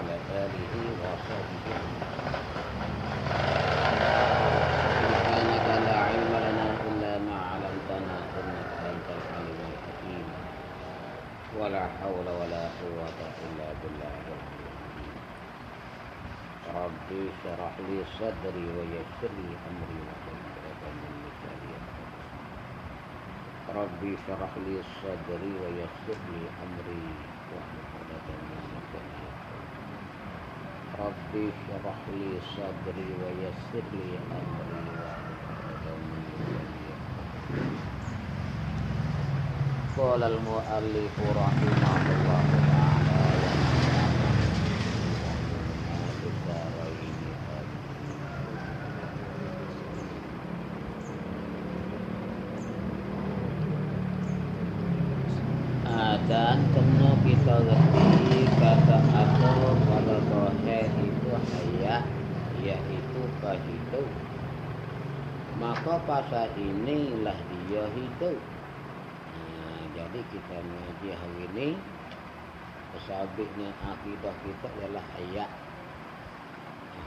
وعلى آله وصحبه. سبحانك لا علم لنا إلا ما علمتنا إنك أنت العليم الحكيم ولا حول ولا قوة إلا بالله العلي العظيم. ربي اشرح لي صدري ويسر لي أمري واحلل عقدة من لساني يفقهوا قولي. ربي اشرح لي صدري ويسر لي أمري واحلل عقدة من لساني يفقهوا قولي. ربي اشرح لي صدري ويسر لي أمري واحلل عقدة من لساني يفقهوا قولي. قال المؤلف رحمه الله تعالى dan kena kita ngerti kata atau pada toheh itu hayat, yaitu kehidup. Maka pasal inilah dia hidup. Jadi kita mengaji hari ini, kesabitnya akidah kita ialah hayat.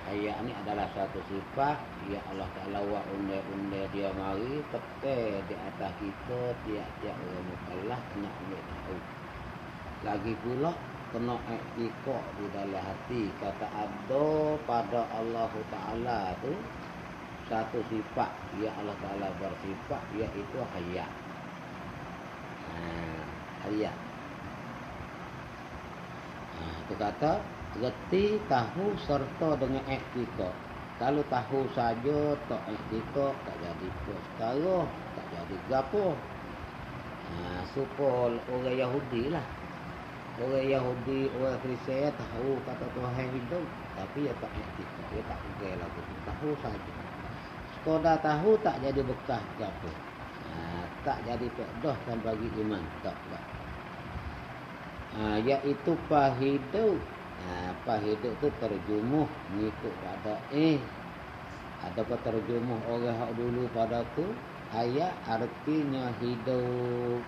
Hayat ni adalah satu sifat yang Allah Ta'ala wa undai-undai dia mari teke di atas kita tiap-tiap orang mukallaf kena ambil tahu. Lagi pula kena iktikad di dalam hati kata ada pada Allah Ta'ala tu satu sifat yang Allah Ta'ala bersifat iaitu hayat. Hayat. Itu kata reti tahu serta dengan iktikad. Kalau tahu saja tak iktikad tak jadi perkara, tak jadi gapo. Supaya orang Yahudi lah. Orang Yahudi, orang Kristian tahu kata Tuhan hidup, tapi dia tak iktikad, dia tak pegang lagu. Tahu saja. Sekadar tahu tak jadi bekas gapo. Tak jadi pedah dan bagi iman tak. Iaitu pahidup. Pahidup tu terjumuh mengikut pada adakah terjumuh orang hak dulu pada tu hayat artinya hidup.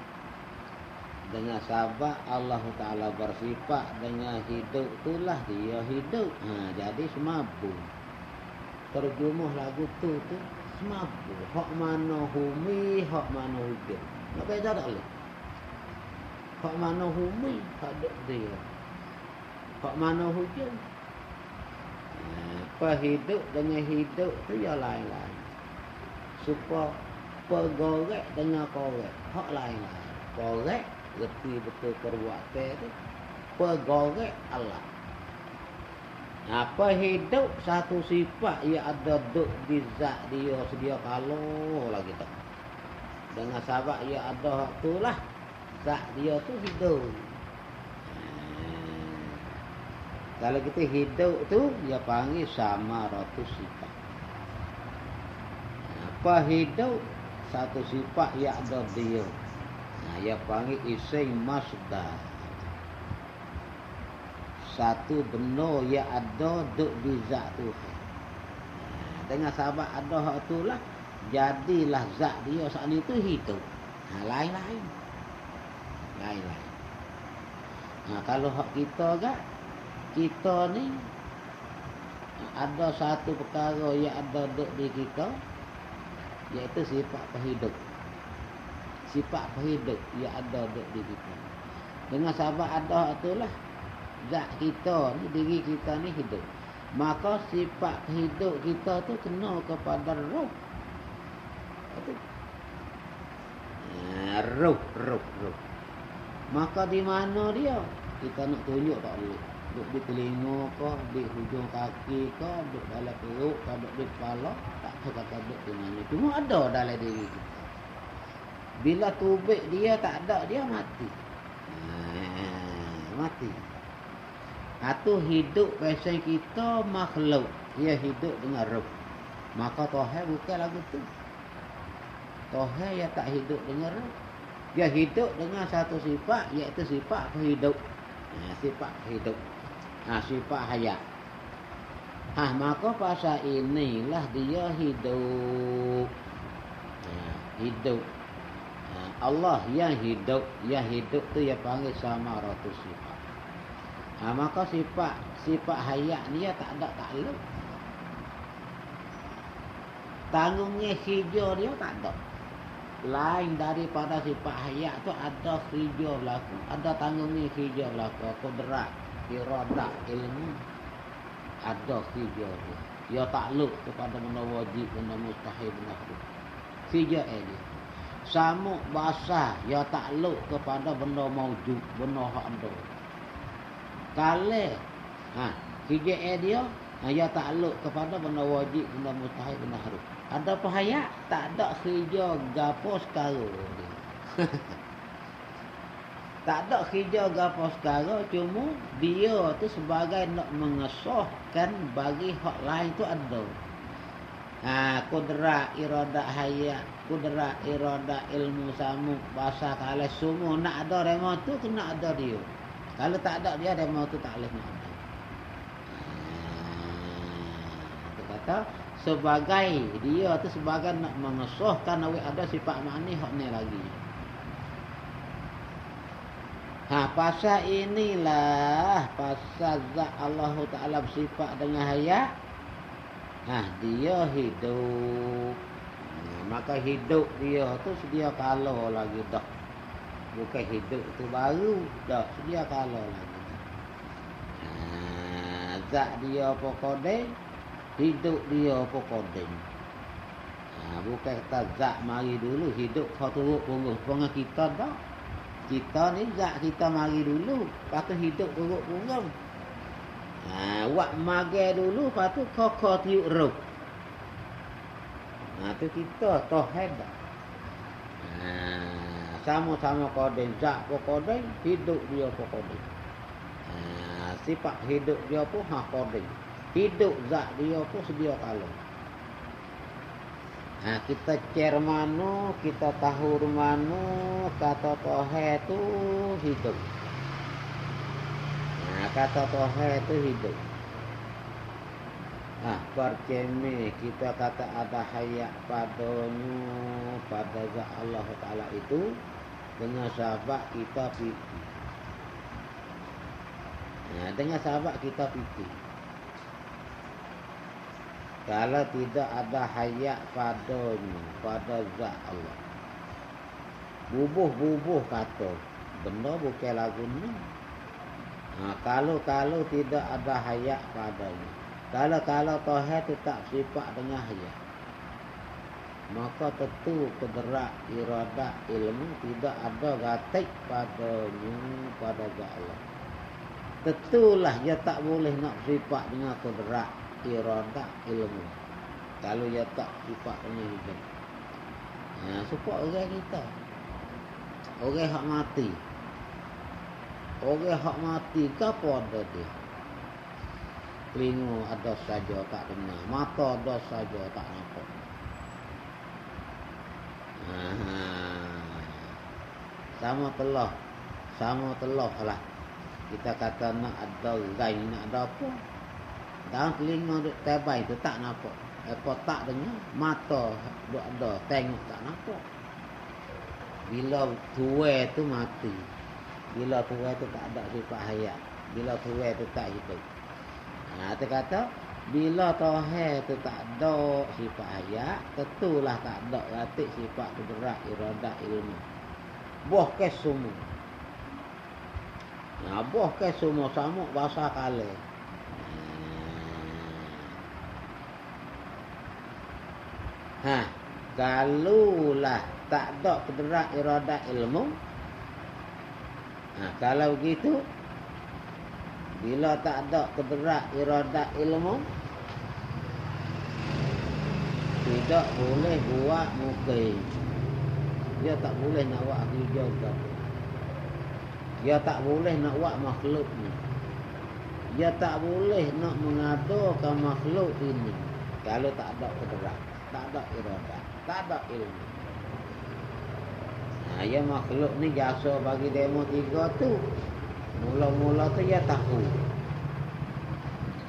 Dengan sabab Allah Ta'ala bersifat dengan hidup itulah dia hidup. Jadi semabung. Terjumuh lagu tu semabung. Hak mana humi, hak mana hujan. Nak beza tak boleh? Hak mana humi, hak dia. Hak mana hujan. Hidup dengan hidup tu ya lain-lain. Supaya pegorek dengan korek. Hak lain-lain. Korek, reti betul perbuatan tu. Pegorek Allah. Apa hidup satu sifat ia ada duk di zat dia sedia kalau lagi tak. Dengan sebab ia ada hak tu lah. Zat dia tu hidup. Kalau kita hidup tu dia panggil samaratus sifat. Apa hidup satu sifat yang ada dia. Dia panggil isim masdar. Satu benda yang ada duk di zat Tuhan. Dengan sebab ada hak tu lah, jadilah zat dia saat itu hidup. Lain-lain. Lain-lain. Kalau hak kita kan, kita ni ada satu perkara yang ada duk di kita, iaitu sifat penghidup. Sifat penghidup yang ada duk di kita. Dengan sebab ada itulah zat kita ni, diri kita ni hidup. Maka sifat hidup kita tu kena kepada roh. Itu. Roh. Maka di mana dia? Kita nak tunjuk tak boleh. Duk di telinga ke, di hujung kaki ke, duk dalam perut ke, duk di kepala, tak tahu kata duk di mana. Cuma ada dalam diri kita. Bila tubik dia tak ada, dia mati. Mati. Itu hidup pasal kita makhluk. Dia hidup dengan roh. Maka Tuhan bukan lagu tu. Tuhan yang tak hidup dengan roh. Dia hidup dengan satu sifat, iaitu sifat hidup. Sifat hidup. Sifat hayat. Maka pasal inilah dia hidup. Hidup. Allah yang hidup tu yang panggil samaratus sifat. Maka sifat hayat dia tak ada takluk. Tanggungnya hijau dia tak ada. Lain daripada sifat hayat tu ada hijau berlaku. Ada tanggungnya hijau berlaku. Kudrat, iradah, ilmu. Ada hijau dia. Dia takluk kepada benda wajib, benda mustahil, benda haram. Hijau dia. Samuk basah, dia takluk kepada benda maujud, benda hak ada. Kale, hijau dia, dia takluk kepada benda wajib, benda mustahil, benda haram. Ada pahaya, tak ada hijau gapo sekarang. Tak ada hijau gapo sekarang, cuma dia tu sebagai nak mengesahkan bagi hak lain tu ada. Kudrat, iradah hayat, kudrat, iradah, ilmu, samuk, bahasa, kale, semua nak ada rema tu kena ada dia. Kalau tak ada dia, rema tu tak boleh nak ada. Dia kata sebagai dia tu sebagai nak mengesahkan awak ada sifat makni hak ni lagi. Pasal inilah pasal zat Allah Taala bersifat dengan hayat. Dia hidup. Maka hidup dia tu sedia kala lagi dah. Bukan hidup tu baru dah, sedia kala lagi. Zat dia apa kodeng, hidup dia apa kodeng. Bukan kata zat mari dulu, hidup kau turut punggung. Pengen kita dah. Kita ni zat kita mari dulu, lepas tu hidup turut punggung. Wak magai dulu, lepas tu kau tiup roh. Tu kita Tuhan dah. Sama-sama kodeng, zat pun kodeng, hidup dia pun kodeng. Sifat hidup dia pun kodeng. Hidup zat dia pun sedia kala. Kita cer mano, kita tahu mano, kata Tuhan tu hidup. Kata Tuhan tu hidup. Perceme kita kata ada hayat padanya, pada zat Allah Ta'ala itu, dengan sahabat kita fikir. Dengan sahabat kita fikir. Kalau tidak ada hayat padanya, pada zat Allah, bubuh-bubuh kata, benda bukan lagu ni. Kalau tidak ada hayat padanya, kalau Tuhan itu tak sifat dengan hayat, maka tentu kudrat, iradah, ilmu tidak ada gatik padanya, pada zat Allah. Tentulah dia tak boleh nak sifat dengan kudrat, iradah, ilmu. Kalau dia tak sifat dengan hidup. Supaya orang kita, orang hak mati. Orang hak mati ke apa ada dia? Telinga ada saja tak dengar, mata ada saja tak nampak. Sama telah lah. Kita kata nak ada gain, nak ada apa? Dalam telinga duk tebai tu tak nampak. Apa tak dengar, mata duk ada, tengok tak nampak. Bila tua tu mati. Bila tua tu tak ada sifat hayat. Bila tua tu tak hidup. Dia kata bila Tuhan tu tak ada sifat hayat, tentulah tak ada ratik sifat kudrat, iradah, ilmu. Buah ke semua. Buah ke semua samuk bahasa kale. Kalulah tak ada kudrat, iradah, ilmu. Kalau begitu, bila tak ada kudrat, iradah, ilmu, tidak boleh buat mukmin. Dia tak boleh nak buat hijau ke. Dia tak boleh nak buat makhluk ni. Dia tak boleh nak mengadakan makhluk ini. Kalau tak ada kudrat, tak ada iradah, tak ada ilmu. Ya makhluk ni jasa bagi demo tiga tu. Mula-mula tu dia tahu.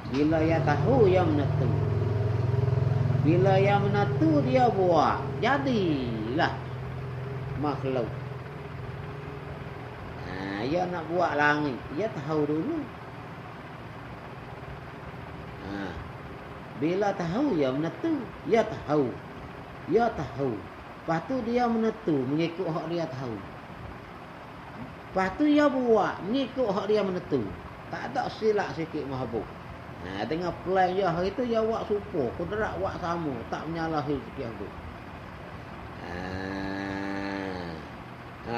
Bila dia tahu, dia menentu. Bila dia menentu, dia buat. Jadilah makhluk. Dia nak buat langit, dia tahu dulu. Bila tahu ya menentu, ya tahu. Ya tahu. Lepas tu dia menentu mengikut hak dia tahu. Lepas tu dia buat mengikut hak dia menentu. Tak ada silap sikit mahabuk. Dengan plan dia hari tu dia buat super, kudrat buat sama, tak menyalahi sikit aku.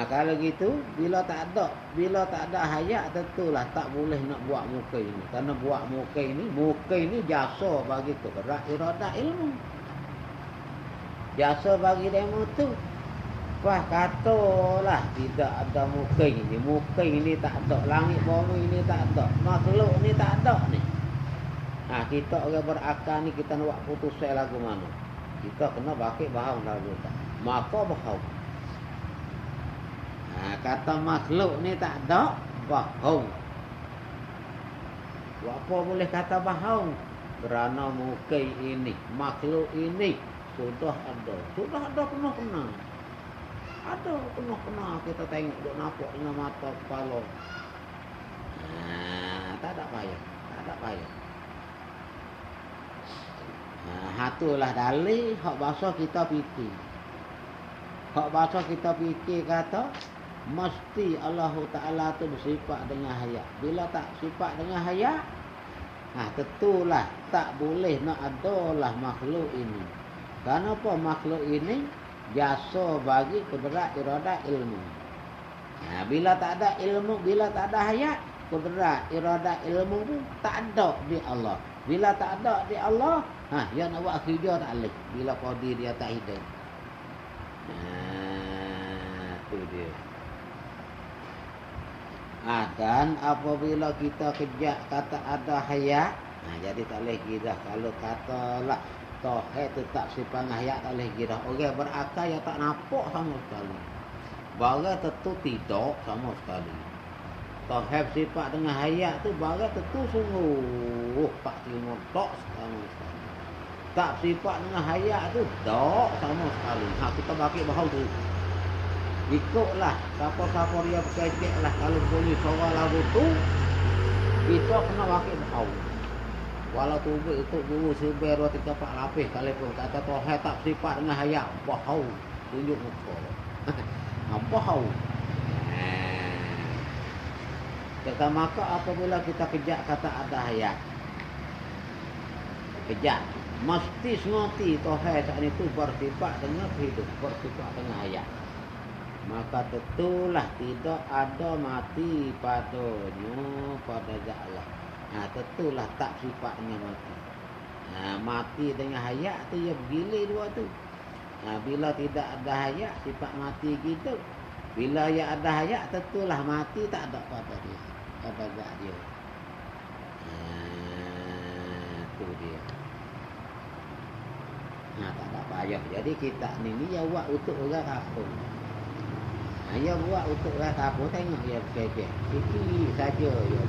Kalau gitu bila tak ada hayat tentulah tak boleh nak buat muka ini. Karena buat muka ini jasa bagi kudrat iradah ilmu. Jasa bagi demo tu. Wah katalah tidak ada muka ini. Muka ini tak ada, langit bumi ini tak ada, makhluk ni tak ada ni. Kita orang berakal ni kita nak buat putus lagu mana? Kita kena pakai bahawa lagu tak. Maka bahawa. Kata makhluk ni tak ada, bahawa. Apa boleh kata bahawa? Kerana muka ini, makhluk ini sudah ada kena. Ada kena kita tengok duk nampak dengan mata kepala. Tak ada payah. Hatulah dalil hak bahasa kita fikir. Hak bahasa kita fikir kata mesti Allah Taala tu bersifat dengan hayat. Bila tak sifat dengan hayat, tentulah tak boleh nak adalah makhluk ini. Kenapa makhluk ini jasa bagi kudrat iradah ilmu. Bila tak ada ilmu, bila tak ada hayat, kudrat iradah ilmu pun tak ada di Allah. Bila tak ada di Allah, dia nak buat kerja tak boleh. Bila qadir dia tak hidup. Tu dia. Dan apabila kita kejak kata ada hayat, jadi tak boleh dah. Kalau katalah tauhid tetap sifat hayat tak boleh dah. Orang berakal yang tak nampak sama sekali. Barang tentu tidak sama sekali. Tauhid sifat dengan hayat tu barang tentu sungguh tak terima tak sama sekali. Tak sifat dengan hayat tu tak sama sekali. Kita bagi bahawa tu. Ikutlah siapa-siapa dia berkecek lah. Kalau boleh suara lagu tu, kita kena pakai bahawa. Walau tubuh itu guru seber 2 3 4 lapis sekalipun kata tauhid tak sifat dengan hayat, bahawa tunjuk muka. Bahawa. Kata maka apabila kita kejak kata ada hayat, kejak mesti semati tauhid saat itu bersifat dengan hidup, bersifat dengan hayat. Maka tentulah tidak ada mati padanya pada zat Allah. Tentulah tak sifat dengan mati. Mati dengan hayat tu ya bergilir dua tu. Bila tidak ada hayat sifat mati gitu. Bila ya ada hayat tentulah mati tak ada pada dia, pada zat dia. Tu dia. Tak ada payah. Jadi kita ni ya buat untuk orang kafir. Dia buat untuk orang kafir, tengok dia berkecek. Fikir saja ya.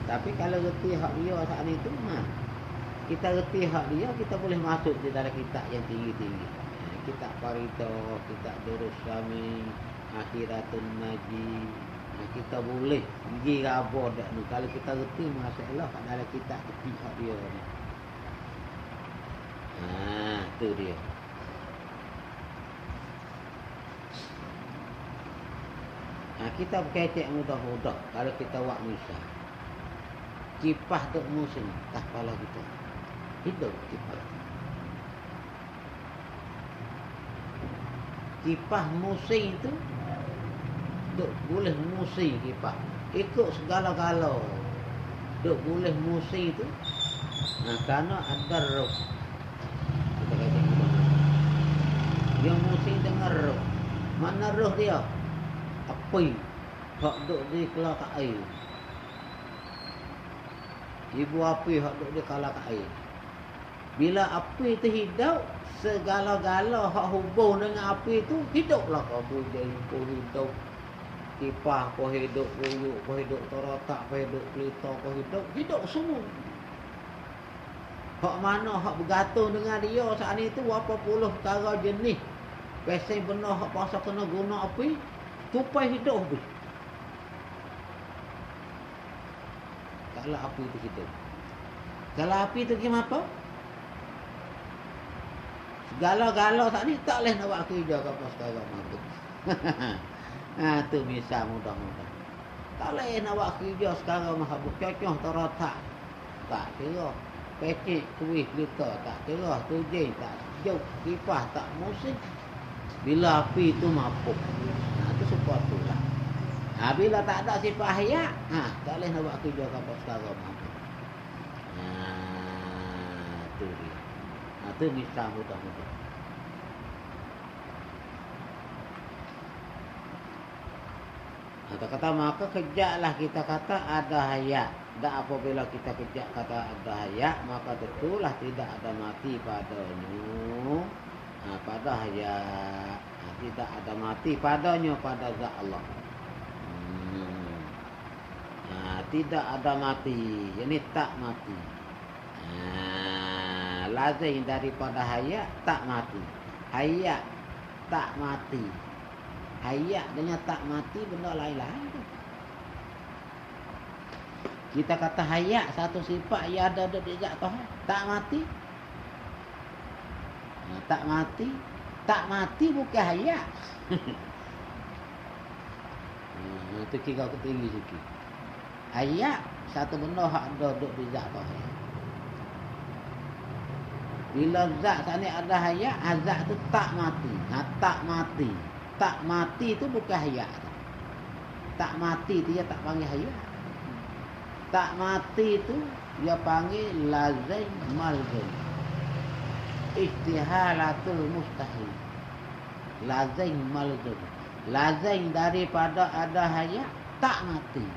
Tapi kalau reti hak dia saat itu kita reti hak dia, kita boleh masuk di dalam kitab yang tinggi-tinggi. Kitab Faridah, kitab Durus Syami, Akhiratun Naji. Kita boleh pergi rabah dak ni. Kalau kita reti masalah kat dalam kitab reti hak dia ni. Tu dia. Kita berkecek mudah-mudah kalau kita buat misal. Kipas duk musim tak kepala kita. Hidup kipas. Kipas musim itu duk boleh musim kipas. Ikut segala-gala. Duk boleh musim itu. Kerana ada roh. Kita kata dia musim dengan roh. Mana roh dia? Api. Hak duk di kelak air. Ibu api hak duk dia kalah kat air. Bila api tu hidup, segala-gala hak hubung dengan api tu hiduplah kabut jadi pun hidup. Kipas pun hidup, kuyuk pun hidup, teratak pun hidup, pelita pun hidup semua. Hak mana hak bergantung dengan dia saat itu berapa puluh perkara jenis. Pesen benar hak pasal kena guna api, tupai hidup habis. kalau api itu hidup. Kalau api itu gimana? Segala-gala tak ni tak boleh nak buat kerja apa sekarang mampu. Tu bisa mudah-mudah. Tak boleh nak buat kerja sekarang mampu. Cocoh terotak. Tak kira. Pecik kuih kita tak kira. Tujing tak jauh. Kipas tak musik. Bila api itu mampu. Itu support tu lah. Bila tak ada sifat hayak, tak boleh nak buat kerja apa sekarang mampu. Tu dia. Itu bisa mudah-mudah. Kata maka kejaklah kita kata ada hayak. Dan apabila kita kejak kata ada hayak, maka tentulah tidak ada mati padanya. Pada hayak. Tidak ada mati padanya pada zat Allah. Tidak ada mati. Ini tak mati. Lazim daripada hayak tak mati. Hayak tak mati. Hayak dengan tak mati benda lain-lain. Kita kata hayak satu sifat yang ada di zat Tuhan. Tak mati. Tak mati. Tak mati bukan hayak. Itu kira ketinggi sikit. Hayak satu benda hak ada di zat Tuhan. Bila zat sana ada hayak, zat tu tak mati. Tak mati. Tak mati tu bukan hayak. Tak mati tu dia tak panggil hayak. Tak mati tu dia panggil lazim malzim. Istihalatul mustahil. Lazim malzim. Lazim daripada ada hayak tak mati.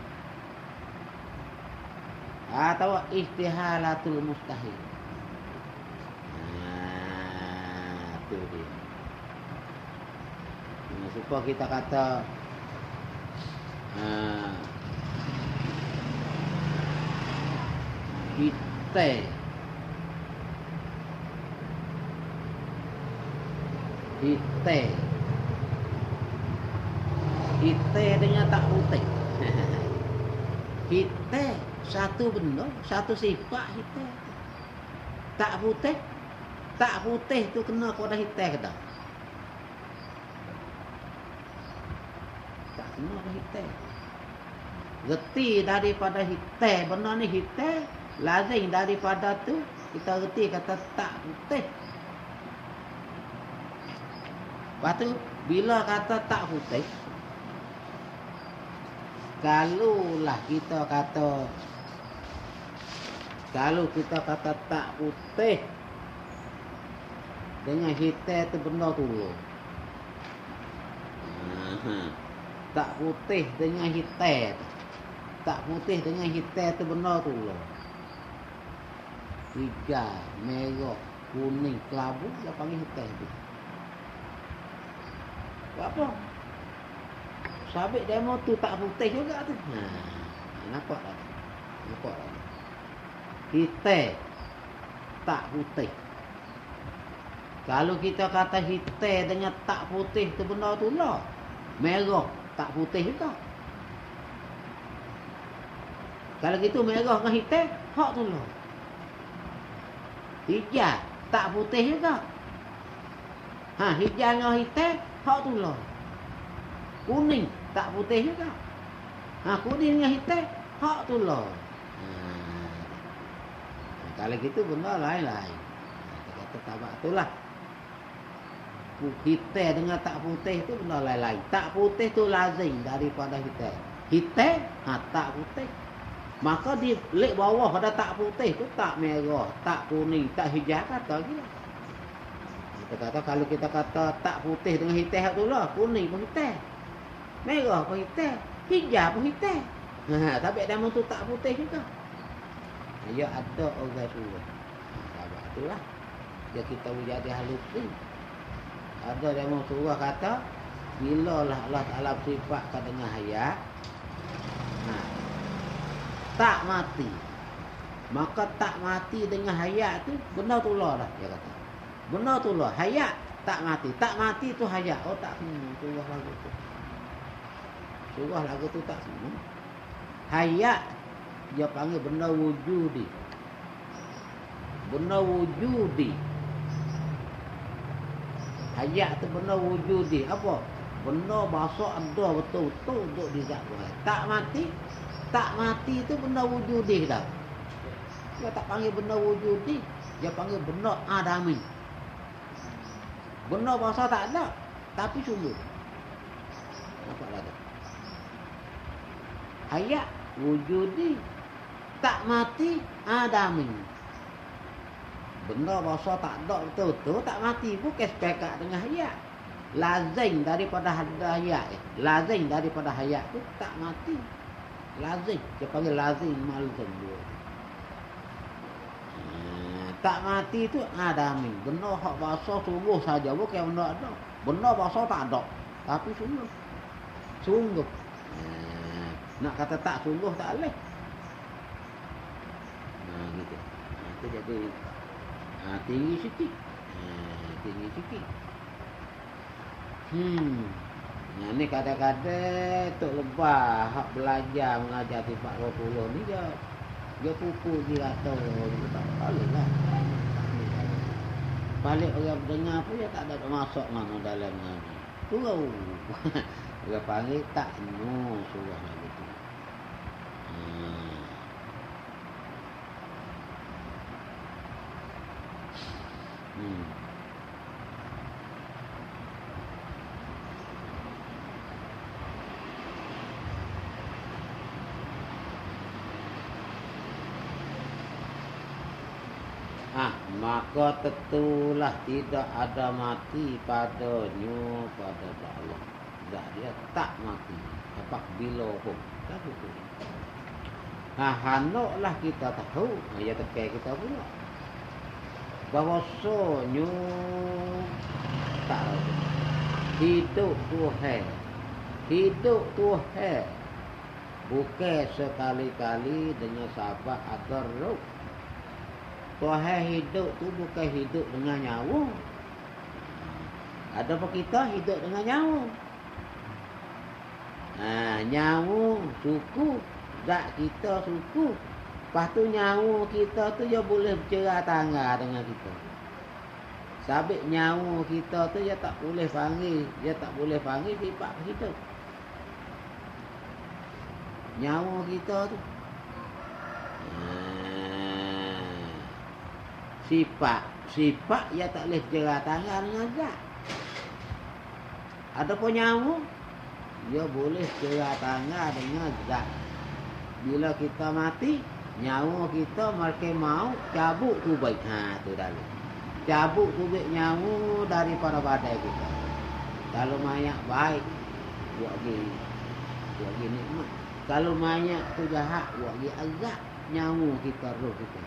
Atau istihalatul mustahil. Itu dia. Supaya kita kata kita dengan tak putih. Kita satu benda, satu sifat kita. Tak putih. Tak putih tu kena pada hitam ke tak? Tak kena pada hitam. Reti daripada hitam, benda ni hitam, lazim daripada tu kita reti kata tak putih. Lepas tu bila kata tak putih, kalau kita kata tak putih dengan hitam tu benda tu. Tak putih dengan hitam. Tak putih dengan hitam tu benda tu. Tiga, merah, kuning, kelabu, dia panggil hitam tu. Apa? Sabit demo tu tak putih juga tu. Nampak tak? Nampak tak? Hitam tak putih. Kalau kita kata hitam dengan tak putih tu benda tu lah. Merah tak putih juga. Kalau gitu merah dengan hitam, hak tu lah. Hijau tak putih juga. Hijau dengan hitam, hak tu lah. Kuning tak putih juga. Kuning dengan hitam, hak tu lah. Kalau gitu benda lain-lain. Kata tabak tu lah. Hitam dengan tak putih tu benda lain-lain. Tak putih tu lazim daripada hitam. Hitam, tak putih. Maka di lek bawah pada tak putih tu tak merah, tak kuning, tak hijau kata lagi. Kita kata kalau kita kata tak putih dengan hitam tu lah, kuning pun hitam. Merah pun hitam, hijau pun hitam. Tapi nama tu tak putih juga. Ya ada orang tua. Sebab itulah dia kita jadi halusin. Ada demo surah kata bila lah Allah Taala sifatkan dengan hayat, tak mati. Maka tak mati dengan hayat tu benda tu lah dia kata. Benda tu lah hayat tak mati. Tak mati tu hayat. Oh tak semua surah lagu tu. Surah lagu tu tak semua. Hayat dia panggil benda wujudi. Benda wujudi. Hayat tu benda wujudi. Apa? Benda bahasa ada betul-betul untuk di zat Tuhan. Tak mati. Tak mati tu benda wujudi dah. Dia tak panggil benda wujudi. Dia panggil benda adami. Benda bahasa tak ada. Tapi sungguh. Nampak tak ada? Hayat wujudi. Tak mati adami. Benda bahasa tak ada betul-betul tak mati. Bukan sepekat dengan hayat. Lazim daripada hayat. Lazim daripada hayat tu tak mati. Lazim. Dia panggil lazim malzim dua. Tak mati tu adami. Benda hak bahasa sungguh saja. Bukan benda ada. Benda bahasa tak ada. Tapi sungguh. Sungguh. Nak kata tak sungguh tak boleh. Gitu. Itu jadi tinggi sikit. Tinggi sikit. Ni kadang-kadang Tok Lebah hak belajar mengajar sifat 20 ni dia pukul dia kata tak boleh lah. Balik orang dengar pun dia tak ada masuk mana dalam ngaji. Tu dia panggil tak surah lagi tu. Maka tentulah tidak ada mati padanya pada Allah. Tak, dia tak mati. Apa bila pun. Tak betul. Hanoklah kita tahu. Ya tekai kita pula. Bahawasanya tak ada. Hidup Tuhan. Hidup Tuhan. Bukan sekali-kali dengan sahabat atau roh. Tuhan hidup tu bukan hidup dengan nyawa. Ada apa kita hidup dengan nyawa? Nyawa suku. Zat kita suku. Lepas tu nyawa kita tu dia boleh bercerah tangga dengan kita. Sabit nyawa kita tu dia tak boleh panggil. Dia tak boleh panggil sifat hidup. Nyawa kita tu. Sifat ia tak boleh jerah tangan dengan zat. Ada pun nyawa, dia boleh jerah tangan dengan zat. Bila kita mati, nyawa kita mereka mau cabut tubuh. Tu dalam. Cabut tubuh nyawa daripada badan kita. Kalau mayat baik, buat lagi nikmat. Kalau mayat tu jahat, buat lagi azab nyawa kita, roh kita.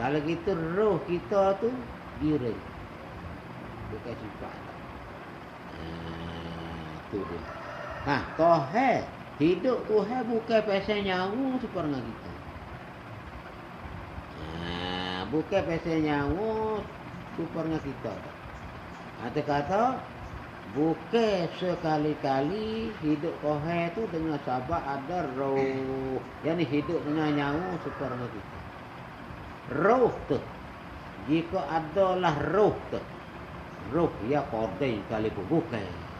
Kalau kita roh kita tu diri. Bukan sifat. Tu dia. Tuhan. Hidup Tuhan bukan pasal nyawa seperti kita. Bukan pasal nyawa seperti kita. Ada kata bukan sekali-kali hidup Tuhan tu dengan sahabat ada roh. Yang hidup dengan nyawa seperti kita. Roh tu. Jika adalah roh tu. Roh ya kodai kali pun. Bukan.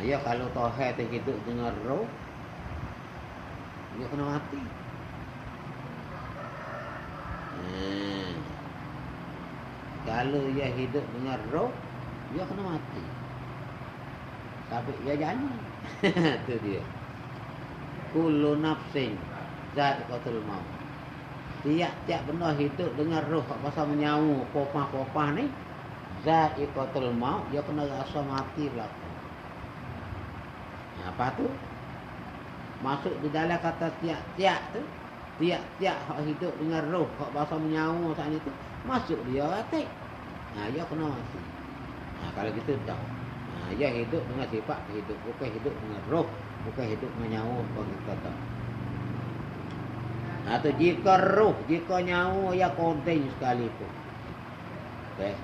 Ya kalau Tuhan tu hidup dengan roh. Dia kena mati. Kalau dia hidup dengan roh, dia kena mati. Tapi dia janji. Itu dia. Kullu nafsin za'iqatul maut. Tiap-tiap benda hidup dengan roh pasal menyawa popah-popah ni, za'iqatul maut, dia kena rasa mati belaka. Apa tu? Masuk di dalam kata tiap-tiap tu. Tiap-tiap hak hidup dengan roh, hak bahasa menyawa saat itu, masuk dia mati. Dia kena mati. Kalau gitu tak. Dia hidup dengan sifat hidup, bukan hidup dengan roh, bukan hidup dengan nyawa, bukan kita tak. Atau jika roh, jika nyawa ya kodeng sekalipun. Okay.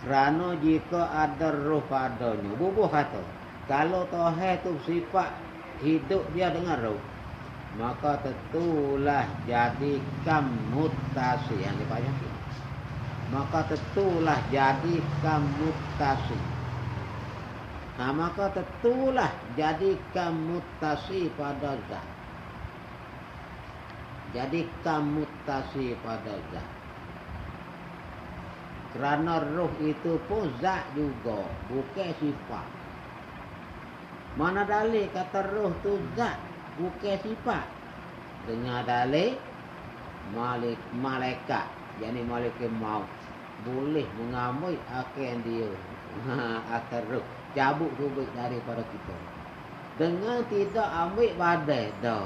Kerana jika ada roh padanya, bubuh kata, kalau Tuhan tu sifat hidup dia dengan roh, maka tentulah jadikan mutasi yang dipanjang. Maka tentulah jadikan mutasi. Nah, maka tentulah jadikan mutasi pada zat. Jadikan mutasi pada zat. Kerana roh itu pun zat juga, bukan sifat. Mana dalil kata roh tu zat, bukan sifat? Dengan dalil malaikat, yakni malaikat maut boleh mengambil akal dia, akal roh, cabut tubuh daripada kita dengan tidak ambil badai dah.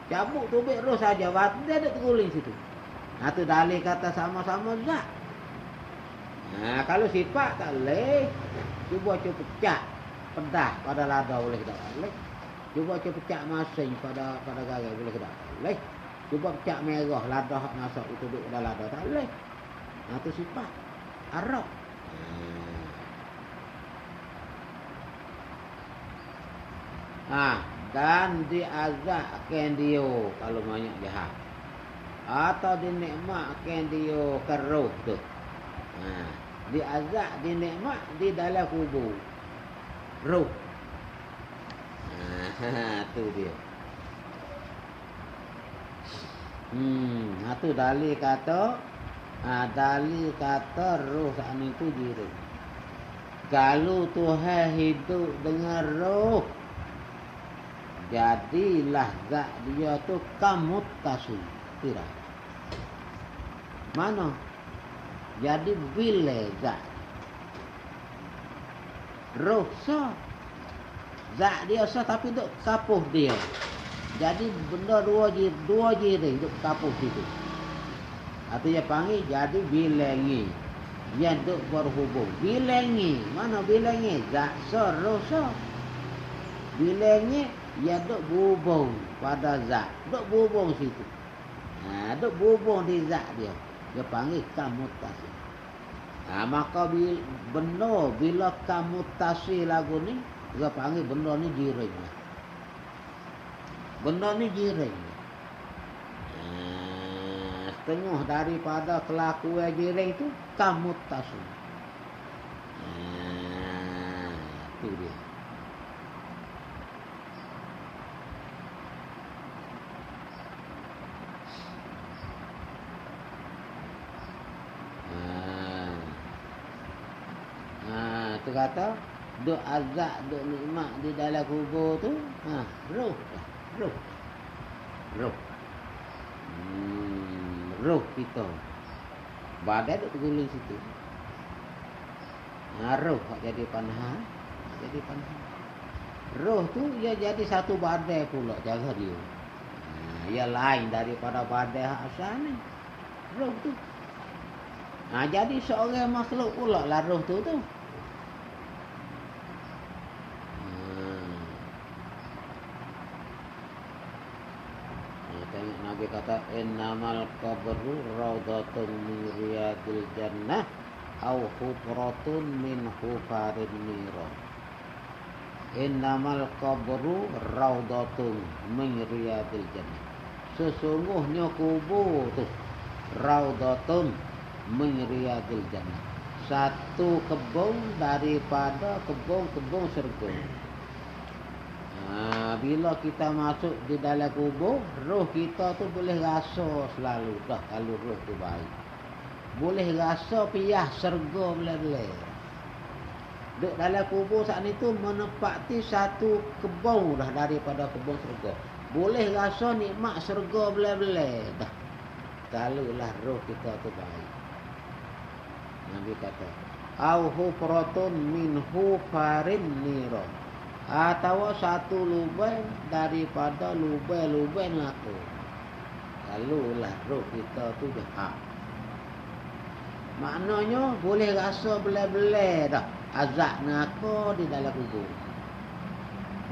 Cabut tubuh roh saja, badai ada terguling situ. Nah tu dalil kata sama-sama zat. Nah kalau sifat tak boleh, cuba pecah pedah pada lada boleh tak boleh. Cuba pecah masing pada gagal boleh tak boleh. Cuba pecah merah lada hak masuk itu duduk dalam lada tak boleh. Nah tu sifat Arab. Dan diazakkan dia kalau banyak jahat. Atau dinikmatkan dia keruh tu. Diazak, dinikmat di dalam kubur roh. Tu dia. Tu dalil kata, dalil kata roh saat itu diri. Kalau Tuhan hidup dengan roh, jadilah zat dia tu kamutasi. Tidak. Mana? Jadi bila zat roh sah, zat dia sah tapi duk kapuh dia. Jadi benda dua jiri duk kapuh situ. Atau dia panggil jadi bilangi. Yang duk berhubung. Bilangi. Mana bilangi? Zat sah, roh sah. Bilangi yang duk berhubung pada zat. Duk berhubung situ. Duk berhubung di zat dia. Dia panggil kamutasi. Maka benda bila kamutasi lagu ni, dia panggil benda ni jiring. Benda ni jiring. Setengah daripada kelakuan jiring tu kamutasi. Itu dia. Tu kata duk azab, duk nikmat di dalam kubur tu, roh. Roh kita. Badai duk terguling situ. Roh hak jadi panah. Roh tu ia jadi satu badai pula jaga dia. Ia lain daripada badai hak asal ni. Roh tu. Jadi seorang makhluk pula lah roh tu. Nabi kata innamal qabru rawdatun min riyadil jannah aw hufratun min hufarin niran. Innamal qabru rawdatun min riyadil jannah. Sesungguhnya kubur tu rawdatun min riyadil jannah. Satu kebun daripada kebun-kebun syurga. Bila kita masuk di dalam kubur, roh kita tu boleh rasa selalu dah kalau roh tu baik. Boleh rasa piyah syurga boleh. Duk dalam kubur saat itu menepati satu kebun dah daripada kebun syurga. Boleh rasa nikmat syurga boleh dah. Kalaulah roh kita tu baik. Nabi kata, "Au hufratun min hufarin niran." Atau satu lubang daripada lubang neraka. Kalaulah roh kita tu jahat. Maknanya boleh rasa belai-belai dah azab neraka di dalam kubur.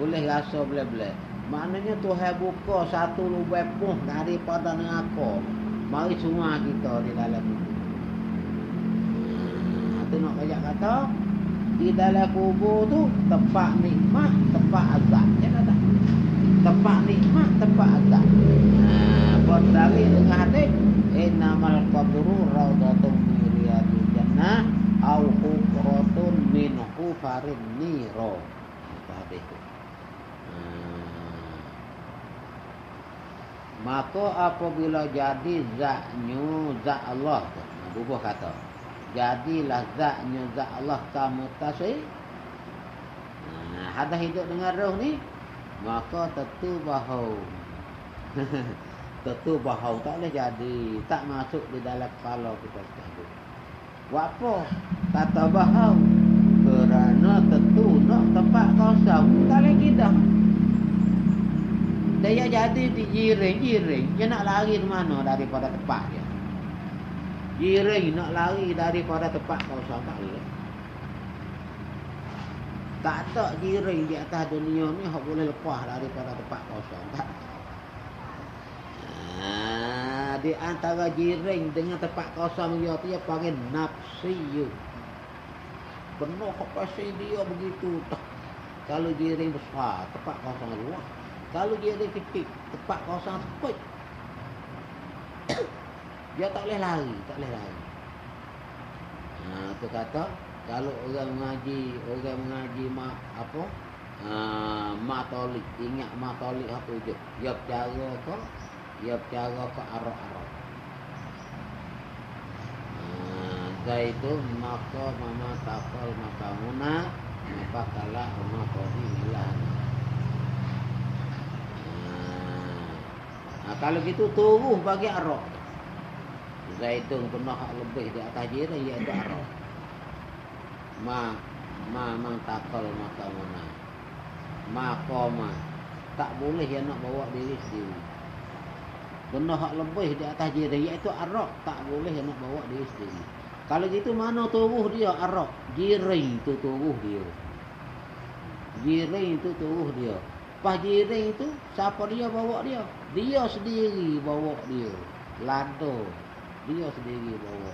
Boleh rasa belai-belai. Maknanya Tuhan buka satu lubang pun daripada neraka. Mari semua kita di dalam kubur. Itu nak banyak kata di dalam kubur tu tempat nikmat, tempat azab. Jangan tak. Tempat nikmat, tempat azab. Buat dari dengan hadis innamal qabru rawdatun min riyadil jannah au hufratun min hufarin niro. Hadis tu. Maka apabila jadi zatnya zat Allah, bubuh kata, jadilah zatnya zat Allah kamu tasih. Ada hidup dengan roh ni, maka tentu bahau. Tentu bahau tak boleh jadi, tak masuk di dalam kepala kita sekali. Buat apa? Kata bahau. Kerana tentu nak tempat kosong, tak lagi dah. Dia jadi di jiring. Dia nak lari ke mana daripada tempat dia. Jiring nak lari daripada tempat kosong tak boleh. Tak ada jiring di atas dunia ni yang boleh lepas daripada tempat kosong. Tak. Di antara jiring dengan tempat kosong dia panggil nafsiyun. Penuh pasal dia begitu tak. Kalau jiring besar, tempat kosong luas. Kalau dia ada kecil, tempat kosong sempit. Dia tak boleh lari. Tu kata, kalau orang mengaji matolik, ingat matolik apa je. Dia bercara ke arah-arah. Zaitun maka mama tafal makamuna, maka kalah umakodi milan. Kalau gitu turuh bagi arok. Zaitun pernah lebih di atas jiran iaitu arok. Mang takal makamuna. Makoma tak boleh dia nak bawa diri sendiri. Pernah lebih di atas jiran iaitu arok, tak boleh dia nak bawa diri sendiri. Kalau gitu mana turuh dia arok? Jiran itu turuh dia. Jiran itu turuh dia. Pas jiran itu siapa dia bawa dia? Dia sendiri bawa dia. Lado dia sendiri bawa.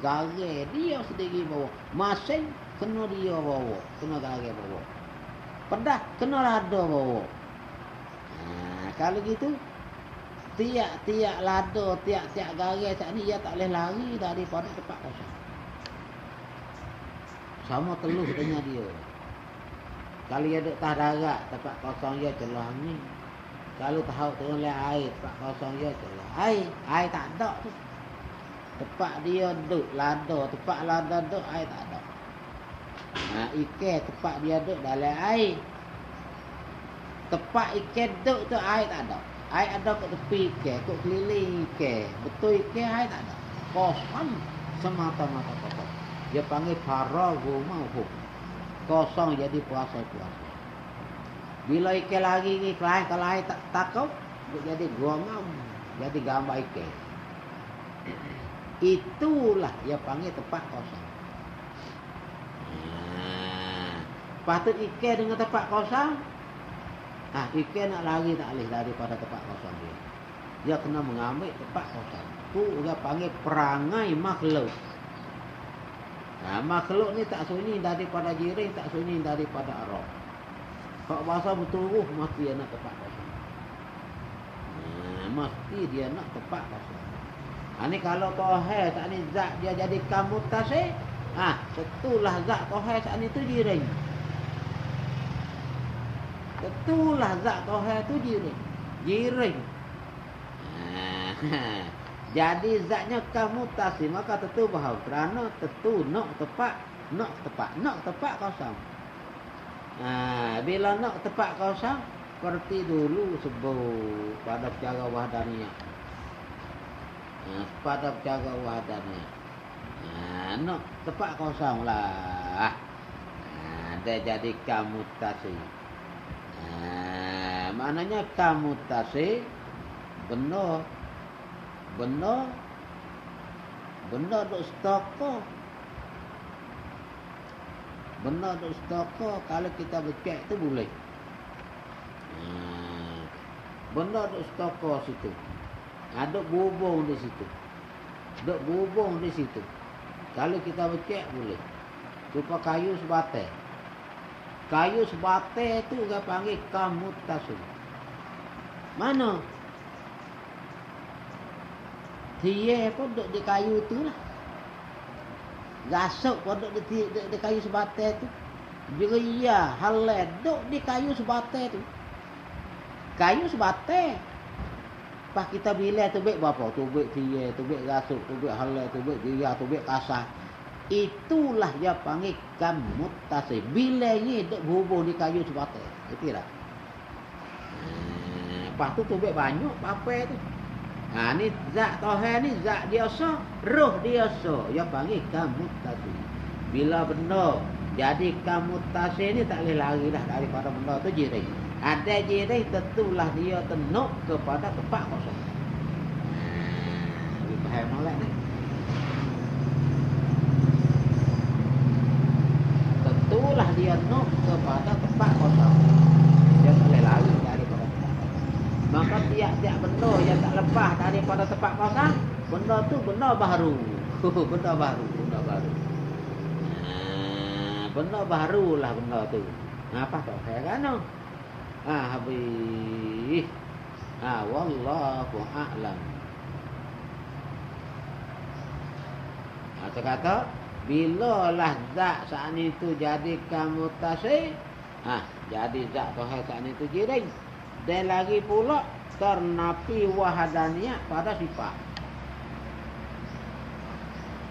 Gare dia sendiri bawa. Masing kena dia bawa, kena gare bawa. Pedah kena lado bawa. Kalau gitu tiap-tiap lado, tiap-tiap gare saat ni dia tak boleh lari daripada tempat kosong. Sama telus dengan dia. Kalau dia duduk tak darat, tempat kosong dia celah ni. Kalau tahu turun le air, tempat kosong dia celah. Air tak ada tu. Tempat dia duduk lada, tempat lada duduk air tak ada. Ikan tempat dia duduk dalam air. Tempat ikan duduk tu air tak ada. Air ada kat tepi ikan, kat keliling ikan. Betul ikan air tak ada. Kosong semata-mata kosong. Dia panggil faragu mauhum. Kosong jadi puasa. Bila ikan lagi ni kelain, kalau air tak takau, jadi guangam, jadi gambar ikan. Itulah dia panggil tempat kosong. Patut ikan dengan tempat kosong. Ikan nak lari tak boleh daripada tempat kosong dia. Dia kena mengambil tempat kosong. Itu orang panggil perangai makhluk. Makhluk ni tak sunyi daripada jiring, tak sunyi daripada arah. Kalau bahasa betul mesti dia nak tempat kosong. Mesti dia nak tempat kosong. Ni kalau Tuhan saat ni zat dia jadi kamu tasih. Setulah zat Tuhan saat ni tu jiring. Setulah zat Tuhan tu jiring. Jadi zatnya kamu tasih, maka tentu bahawa kerana tentu nak tempat kosong. Bila nak tempat kosong, seperti dulu sebut pada cara wahdaniyah. Pada cara wahdaniyah. Nak tempat kosong lah. Dia jadi kamu tasih. Maknanya kamu tasih benar duk stoko. Benar duk stoko kalau kita becek tu boleh. Benda duk stoko situ. Ada bubung di situ. Duk bubung di situ. Kalau kita becek boleh. Rupa kayu sebatai. Kayu sebatai tu orang panggil kamutasun. Mana? Dia pun duduk di kayu tu lah. Gasuk pun duduk di kayu sebatai tu. Jeria, halal, duduk di kayu sebatai tu. Kayu sebatai. Pas kita bila tu baik berapa? Tu baik dia, tu baik gasuk, tu baik halal, tu baik jeria, tu baik kasar. Itulah dia panggil kamutasi. Bila ni duduk berhubung di kayu sebatai. Itu tak? Lepas tu baik banyak apa tu. Ha ni zat Tuhan ni zat dia so, roh dia so. Dia panggil kamutasi. Bila benda jadi kamutasi ni tak boleh lari dah daripada benda tu jiring. Ada jiring tentulah dia tenuk kepada tempat kosong. Lebih faham molek ni. Tentulah dia tenuk kepada tempat kosong. Dia tak boleh lari daripada tempat kosong. Maka tiap-tiap benda yang tak lepas daripada tempat kosong, benda tu benda baru. Benda baru, benda baru. Benda barulah benda tu. Apa tak heran? Habis. Wallahu a'lam. Kata bila lah zat saat itu jadi kamutasi, jadi zat Tuhan saat itu jiring. Dan lagi pula ternapi wahdaniyah pada sifat.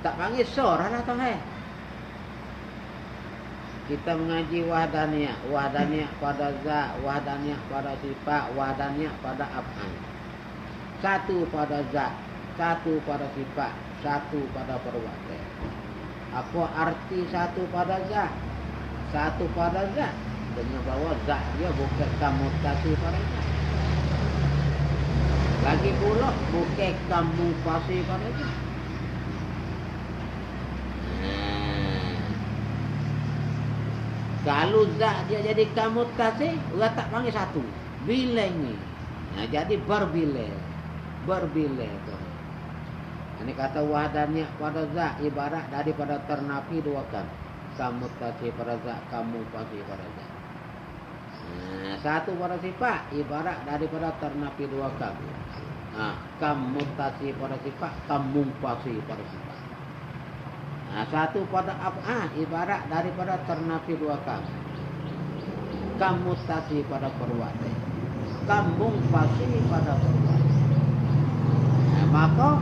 Tak panggil sorah lah Tuhan. Kita mengaji wahdaniyah, wahdaniyah pada zat, wahdaniyah pada sifat, wahdaniyah pada af'al. Satu pada zat, satu pada sifat, satu pada perbuatan. Apa arti satu pada zat? Satu pada zat dengan bahawa zat dia bukan kamutasi pada zat. Lagi pula bukan kamutasi pada zat. Kalau zat dia jadi kamutasi, orang tak panggil satu. Bila ni. Jadi berbila. Berbila tu. Ini kata wahdaniyah pada zat ibarat daripada ternapi dua kam. Kamutasi pada zat, kamutasi pada zat. Satu pada sifat ibarat daripada ternapi dua kam. Kamutasi pada sifat, kamutasi pada sifat. Satu pada af'al ibarat daripada ternapi dua kam. Kamutasi pada perbuatan. Kamutasi pada perbuatan. Maka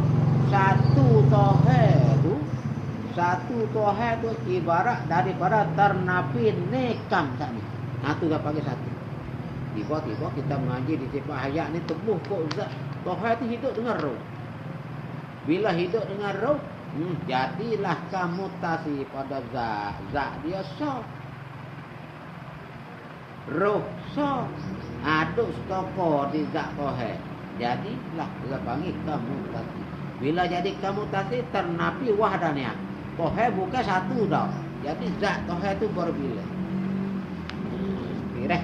satu Tuhan tu ibarat daripada ternapi nekam tadi. Tu dah panggil satu. Tiba-tiba kita mengaji di sifat hayat ni tebuh kok zat Tuhan tu hidup dengan roh. Bila hidup dengan roh, jadilah kamutasi pada zat. Zat dia so. Roh so. Aduk stoko di zat Tuhan. Jadilah kita panggil kamutasi. Bila jadi kamutasi ternapi wahdaniyah. Tuhan bukan satu dah. Jadi zat Tuhan itu berbila. Kira.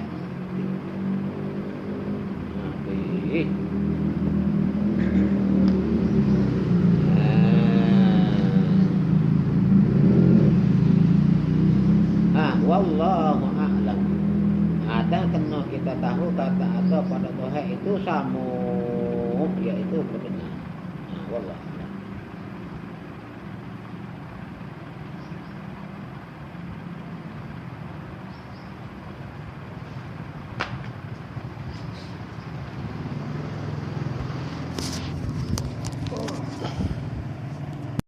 Wallahu a'lam. Dan kena kita tahu kata pada Tuhan itu samum, iaitu benar. Wallahu a'lam.